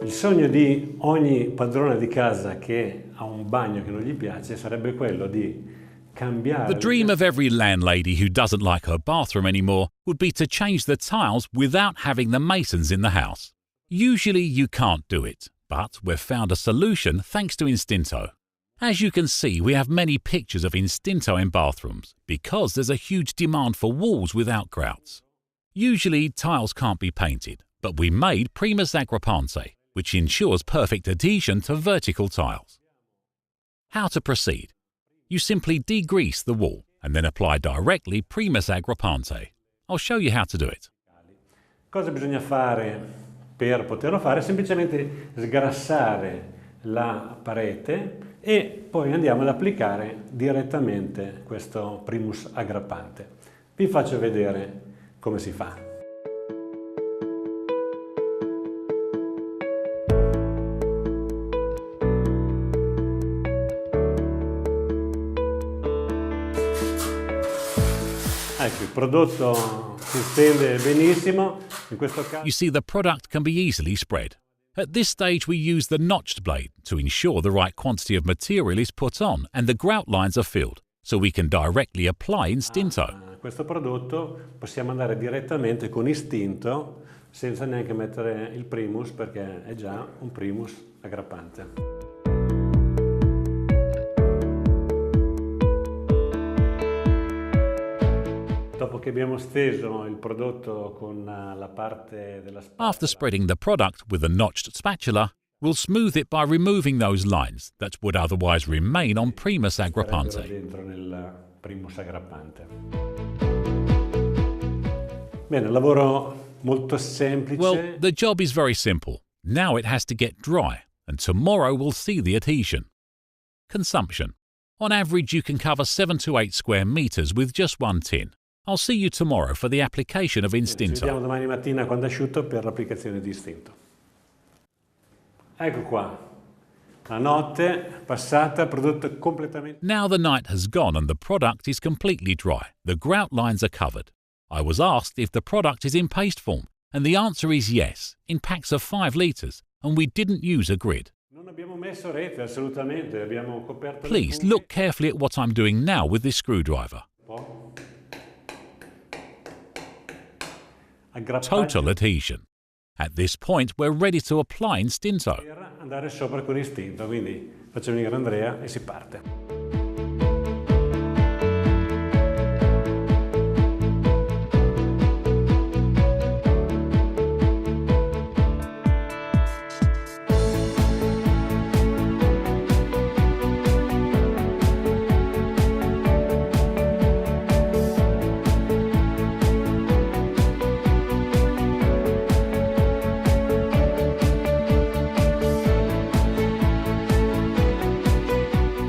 Il sogno di ogni padrone di casa che ha un bagno che non gli piace sarebbe quello di cambiare. The dream of every landlady who doesn't like her bathroom anymore would be to change the tiles without having the masons in the house. Usually you can't do it, but we've found a solution thanks to Istinto. As you can see, we have many pictures of Istinto in bathrooms because there's a huge demand for walls without grouts. Usually tiles can't be painted, but we made PRIMUS AGGRAPPANTE, which ensures perfect adhesion to vertical tiles. How to proceed? You simply degrease the wall and then apply directly PRIMUS AGGRAPPANTE. I'll show you how to do it. Cosa bisogna fare per poterlo fare? Semplicemente sgrassare la parete e poi andiamo ad applicare direttamente questo PRIMUS aggrappante. Vi faccio vedere come si fa. Ecco, il prodotto si stende benissimo. In questo caso You see, the product can be easily spread. At this stage we use the notched blade to ensure the right quantity of material is put on and the grout lines are filled, so we can directly apply Istinto. questo prodotto possiamo andare direttamente con Istinto senza neanche mettere il Primus, perché è già un Primus aggrappante. Dopo che abbiamo steso il prodotto con la parte della spatola, After spreading the product with a notched spatula, we'll smooth it by removing those lines that would otherwise remain on PRIMUS AGGRAPPANTE. dentro nel Primus aggrappante. Bene, lavoro molto semplice. Well, the job is very simple. Now it has to get dry, and tomorrow we'll see the adhesion. Consumption. On average, you can cover 7 to 8 square meters with just one tin. I'll see you tomorrow for the application of Ci Istinto. vediamo domani mattina quando è asciutto per l'applicazione di Istinto. Ecco qua, la notte passata, il prodotto è completamente... Now the night has gone and the product is completely dry. The grout lines are covered. I was asked if the product is in paste form, and the answer is yes, in packs of 5 litres, and we didn't use a grid. Non abbiamo messo rete, assolutamente, abbiamo coperto... Please look carefully at what I'm doing now with this screwdriver. Total adhesion. At this point, we're ready to apply Istinto. Per andare sopra con Istinto, quindi faccio venire Andrea e si parte.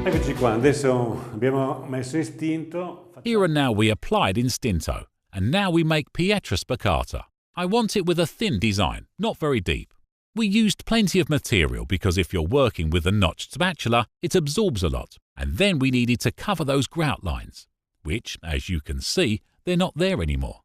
Eccoci qua, adesso abbiamo messo Istinto. Here and now we applied Istinto, and now we make pietra spiccata. I want it with a thin design, not very deep. We used plenty of material because if you're working with a notched spatula, it absorbs a lot, and then we needed to cover those grout lines, which, as you can see, they're not there anymore.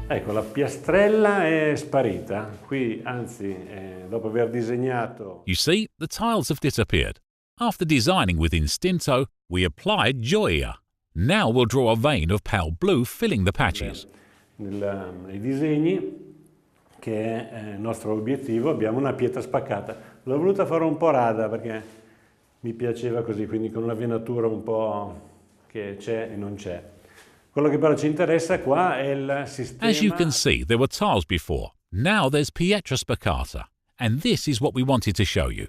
Ecco, la piastrella è sparita. Qui, anzi, dopo aver disegnato... You see, the tiles have disappeared. After designing with Istinto, we applied gioia. Now we'll draw a vein of pale blue filling the patches. Nei disegni, che è il nostro obiettivo, abbiamo una pietra spaccata. L'ho voluta fare un po' rada perché mi piaceva così, quindi con una venatura un po' che c'è e non c'è. Quello che però ci interessa qua è il sistema... As you can see, there were tiles before. Now there's pietra spiccata. And this is what we wanted to show you.